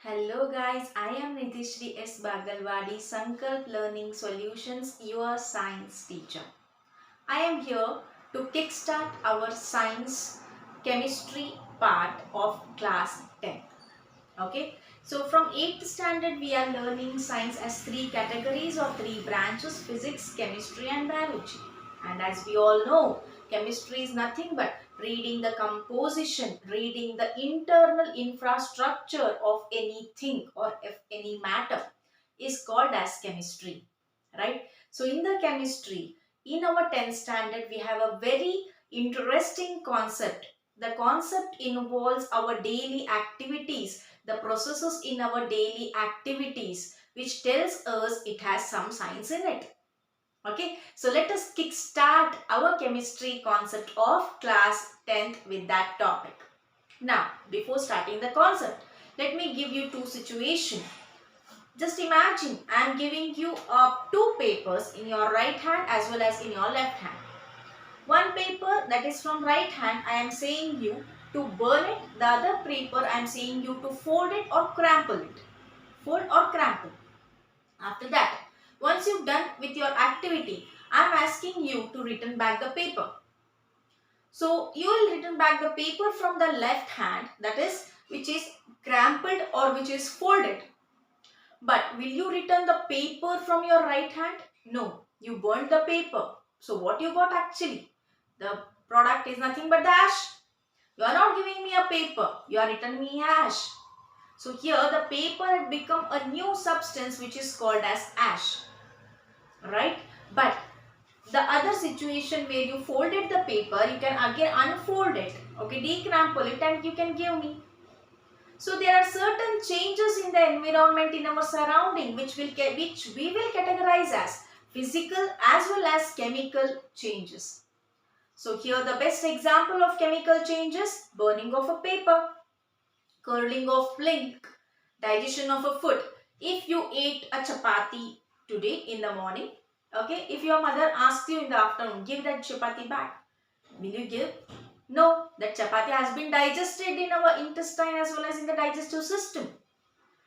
Hello guys, I am Nidhishri S. Bagalwadi, Sankalp Learning Solutions, your science teacher. I am here to kickstart our science chemistry part of class 10. Okay, so from 8th standard we are learning science as three categories or three branches: physics, chemistry and biology. And as we all know, chemistry is nothing but reading the composition, reading the internal infrastructure of anything or if any matter is called as chemistry, right? So in the chemistry, in our 10th standard, we have a very interesting concept. The concept involves our daily activities, the processes in our daily activities, which tells us it has some science in it. Okay, so let us kickstart our chemistry concept of class 10th with that topic. Now, before starting the concept, let me give you two situations. Just imagine I am giving you two papers in your right hand as well as in your left hand. One paper that is from right hand, I am saying you to burn it. The other paper I am saying you to fold it or crumple it. Fold or crumple. After that, once you've done with your activity, I am asking you to return back the paper. So you will return back the paper from the left hand, that is which is crumpled or which is folded. But will you return the paper from your right hand? No, you burnt the paper. So what you got actually? The product is nothing but the ash. You are not giving me a paper. You are returning me ash. So here the paper had become a new substance which is called as ash. Right? But the other situation where you folded the paper, you can again unfold it. Okay, decrumple it and you can give me. So there are certain changes in the environment, in our surrounding, which we will categorize as physical as well as chemical changes. So here the best example of chemical changes: burning of a paper, curdling of milk, digestion of a food. If you ate a chapati today in the morning, okay, if your mother asks you in the afternoon, give that chapati back, will you give? No, that chapati has been digested in our intestine as well as in the digestive system.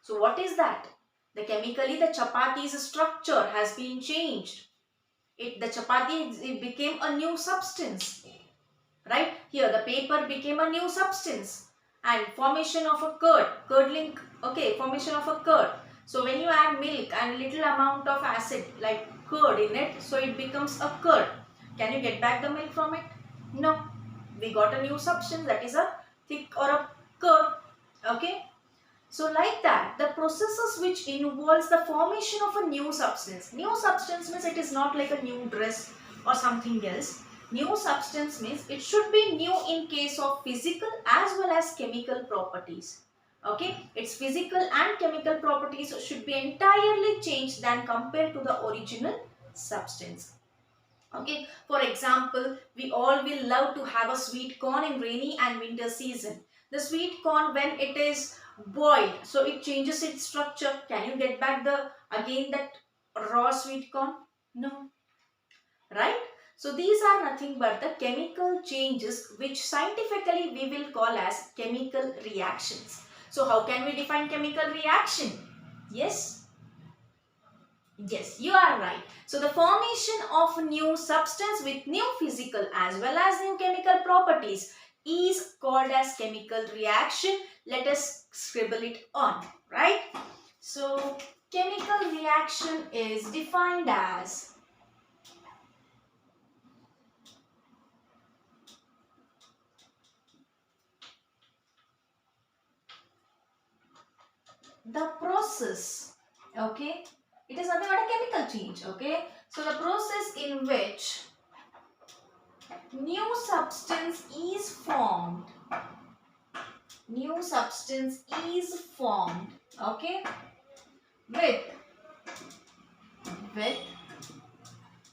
So what is that? The chemically the chapati's structure has been changed. The chapati it became a new substance. Right? Here the paper became a new substance. And formation of a curd, curdling, okay, formation of a curd. So when you add milk and little amount of acid like curd in it, so it becomes a curd. Can you get back the milk from it? No. We got a new substance, that is a thick or a curd. Okay. So like that, the processes which involves the formation of a new substance. New substance means it is not like a new dress or something else. New substance means it should be new in case of physical as well as chemical properties. Okay, its physical and chemical properties should be entirely changed than compared to the original substance. Okay, for example, we all will love to have a sweet corn in rainy and winter season. The sweet corn, when it is boiled, so it changes its structure. Can you get back the again that raw sweet corn? No, right? So these are nothing but the chemical changes which scientifically we will call as chemical reactions. So how can we define chemical reaction? Yes. Yes, you are right. So the formation of new substance with new physical as well as new chemical properties is called as chemical reaction. Let us scribble it on, right? So chemical reaction is defined as the process, okay? It is nothing but a chemical change, okay? So the process in which new substance is formed, okay, with with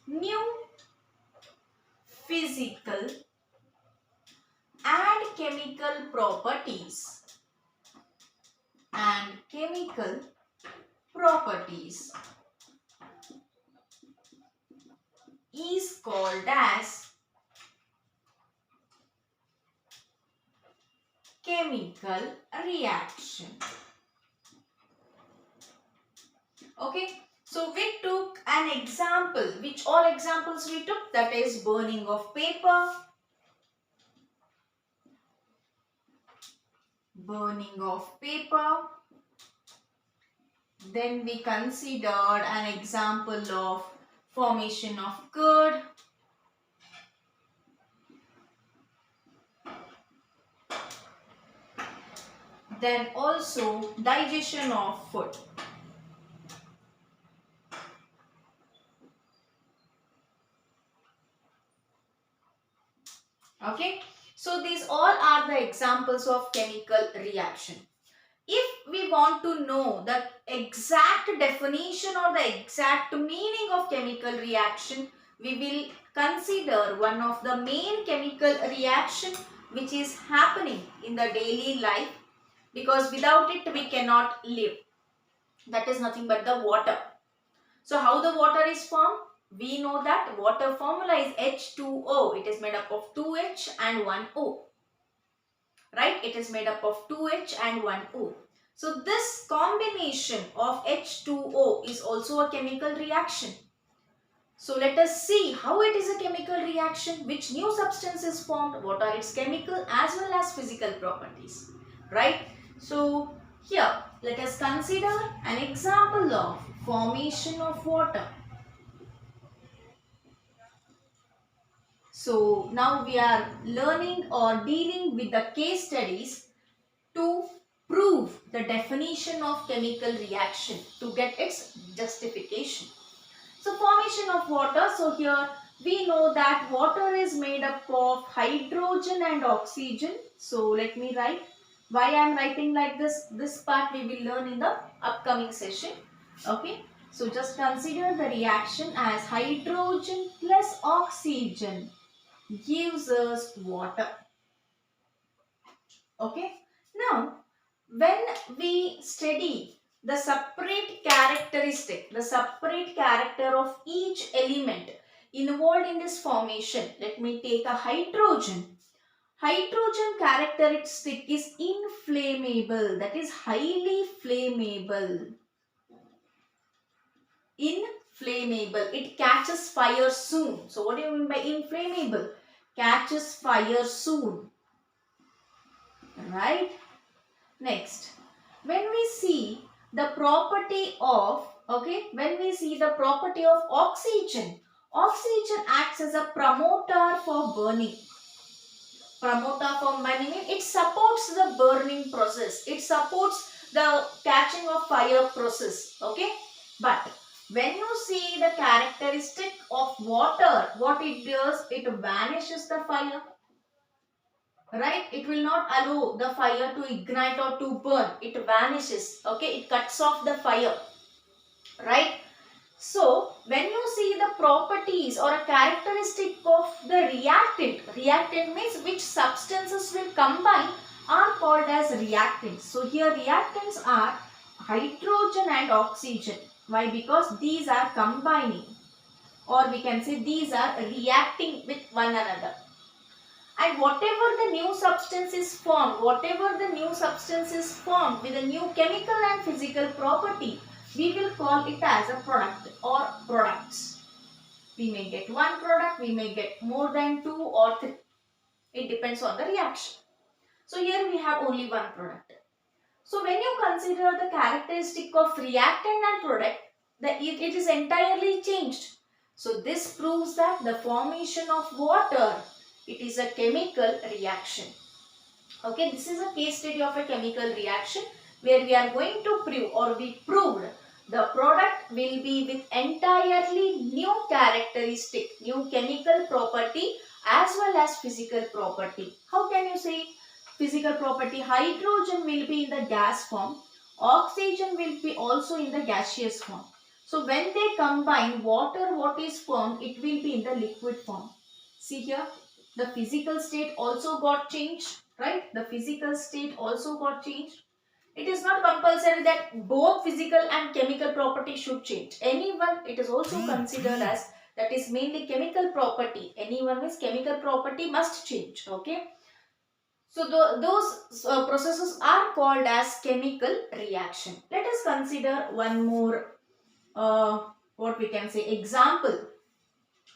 new physical and chemical properties is called as chemical reaction. Okay, so we took an example. Which all examples we took? That is burning of paper, burning of paper. Then we considered an example of formation of curd. Then also digestion of food. Okay, so these all are the examples of chemical reaction. If we want to know the exact definition or the exact meaning of chemical reaction, we will consider one of the main chemical reaction which is happening in the daily life, because without it we cannot live. That is nothing but the water. So how the water is formed? We know that water formula is H2O. It is made up of 2H and 1O. Right? It is made up of 2H and 1O. So this combination of H2O is also a chemical reaction. So let us see how it is a chemical reaction, which new substance is formed, what are its chemical as well as physical properties. Right? So here let us consider an example of formation of water. So now we are learning or dealing with the case studies to prove the definition of chemical reaction, to get its justification. So formation of water. So here we know that water is made up of hydrogen and oxygen. So let me write. Why I am writing like this? This part we will learn in the upcoming session. Okay. So just consider the reaction as hydrogen plus oxygen gives us water. Okay. Now, when we study the separate characteristic, the separate character of each element involved in this formation, let me take a hydrogen. Hydrogen characteristic is inflammable, that is highly flammable. Inflammable, it catches fire soon. So what do you mean by inflammable? Catches fire soon. Right? Next, when we see the property of, when we see the property of oxygen, oxygen acts as a promoter for burning. Promoter for burning, it supports the burning process. It supports the catching of fire process. Okay, but when you see the characteristic of water, what it does, it vanishes the fire. Right, it will not allow the fire to ignite or to burn. It vanishes. Okay, it cuts off the fire. Right. So when you see the properties or a characteristic of the reactant means which substances will combine, are called as reactants. So here reactants are hydrogen and oxygen. Why? Because these are combining, or we can say these are reacting with one another. And whatever the new substance is formed, with a new chemical and physical property, we will call it as a product or products. We may get one product, we may get more than two or three. It depends on the reaction. So here we have only one product. So when you consider the characteristic of reactant and product, it is entirely changed. So this proves that the formation of water, it is a chemical reaction. Okay, this is a case study of a chemical reaction where we are going to prove, or we proved, the product will be with entirely new characteristic, new chemical property as well as physical property. How can you say physical property? Hydrogen will be in the gas form, oxygen will be also in the gaseous form. So when they combine, water, what is formed, it will be in the liquid form. See here, the physical state also got changed, right? The physical state also got changed. It is not compulsory that both physical and chemical property should change. Anyone, it is also considered as, that is mainly chemical property. Anyone with chemical property must change. Okay. So those processes are called as chemical reaction. Let us consider one more what we can say, example.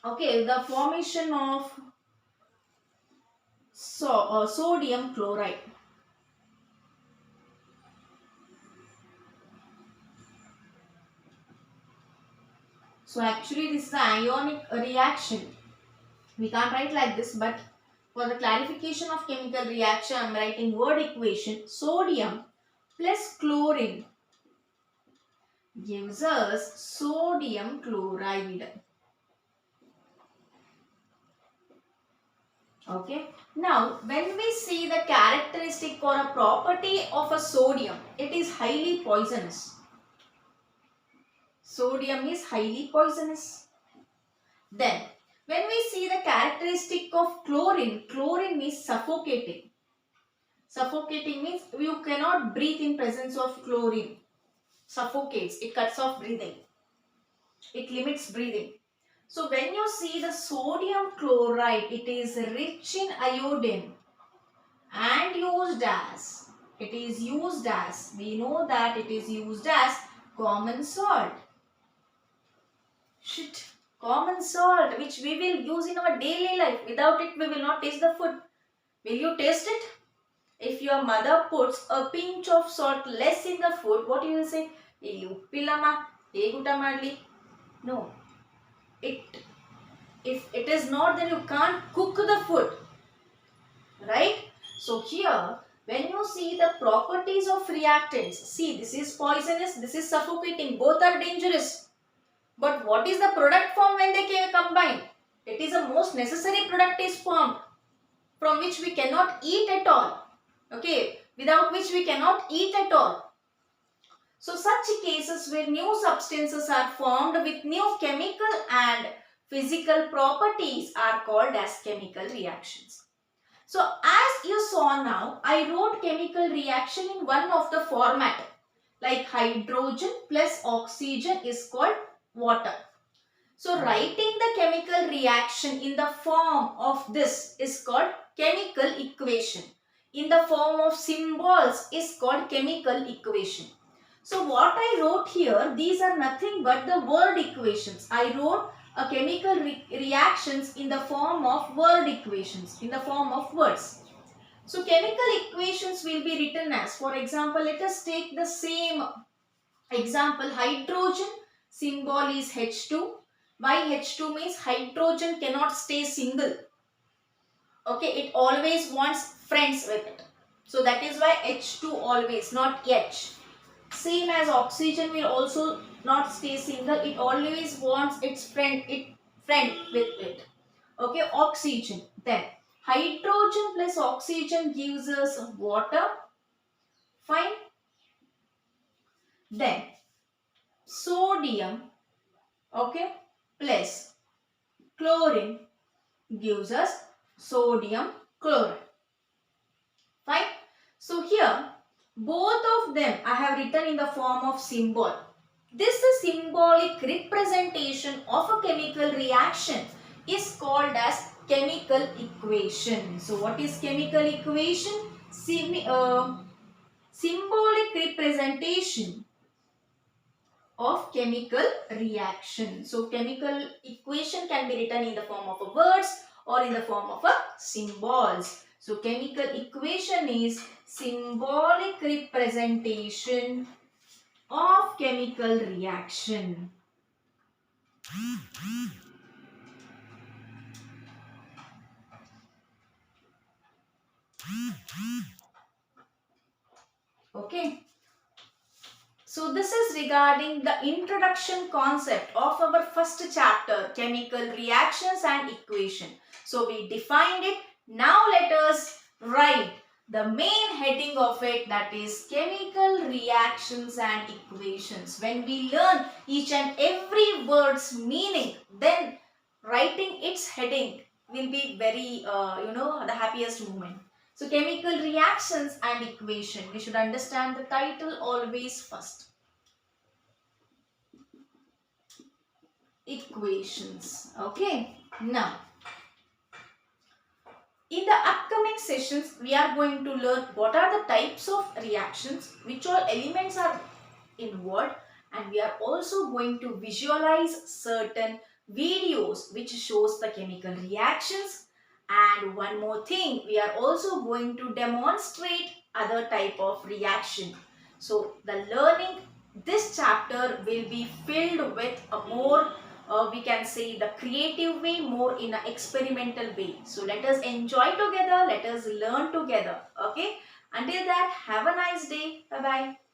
Okay, the formation of sodium chloride. So actually this is an ionic reaction. We can't write like this, but for the clarification of chemical reaction, I am writing word equation. Sodium plus chlorine gives us sodium chloride. Okay. Now, when we see the characteristic or a property of a sodium, it is highly poisonous. Sodium is highly poisonous. Then, when we see the characteristic of chlorine, chlorine is suffocating. Suffocating means you cannot breathe in presence of chlorine. Suffocates, it cuts off breathing. It limits breathing. So when you see the sodium chloride, it is rich in iodine and we know that it is used as common salt. Common salt which we will use in our daily life. Without it we will not taste the food. Will you taste it? If your mother puts a pinch of salt less in the food, what you will say? No. If it is not, then you can't cook the food. Right? So here, when you see the properties of reactants, see this is poisonous, this is suffocating, both are dangerous. But what is the product form when they can combine? It is a most necessary product is formed from which we cannot eat at all. Okay, without which we cannot eat at all. So such cases where new substances are formed with new chemical and physical properties are called as chemical reactions. So as you saw now, I wrote chemical reaction in one of the format. Like hydrogen plus oxygen is called water. So writing the chemical reaction in the form of this is called chemical equation. In the form of symbols is called chemical equation. So what I wrote here, these are nothing but the word equations. I wrote a chemical reactions in the form of word equations, in the form of words. So chemical equations will be written as, for example, let us take the same example. Hydrogen symbol is H2. Why H2 means hydrogen cannot stay single. Okay, it always wants friends with it. So that is why H2 always, not H. Same as oxygen will also not stay single. It always wants its friend with it. Okay, oxygen. Then hydrogen plus oxygen gives us water. Fine. Then sodium, okay, plus chlorine gives us sodium chloride. Fine. So here both of them I have written in the form of symbol. This is symbolic representation of a chemical reaction is called as chemical equation. So what is chemical equation? Symbolic representation of chemical reaction. So chemical equation can be written in the form of a words or in the form of a symbols. So chemical equation is symbolic representation of chemical reaction. Okay. So this is regarding the introduction concept of our first chapter, chemical reactions and equation. So we defined it. Now let us write the main heading of it, that is chemical reactions and equations. When we learn each and every word's meaning, then writing its heading will be very, the happiest moment. So chemical reactions and equation. We should understand the title always first. Equations. Okay. Now, in the upcoming sessions, we are going to learn what are the types of reactions, which all elements are involved, and we are also going to visualize certain videos which shows the chemical reactions. And one more thing, we are also going to demonstrate other type of reaction. So the learning this chapter will be filled with a more we can say the creative way, more in an experimental way. So let us enjoy together, let us learn together. Okay, until that, have a nice day. Bye bye.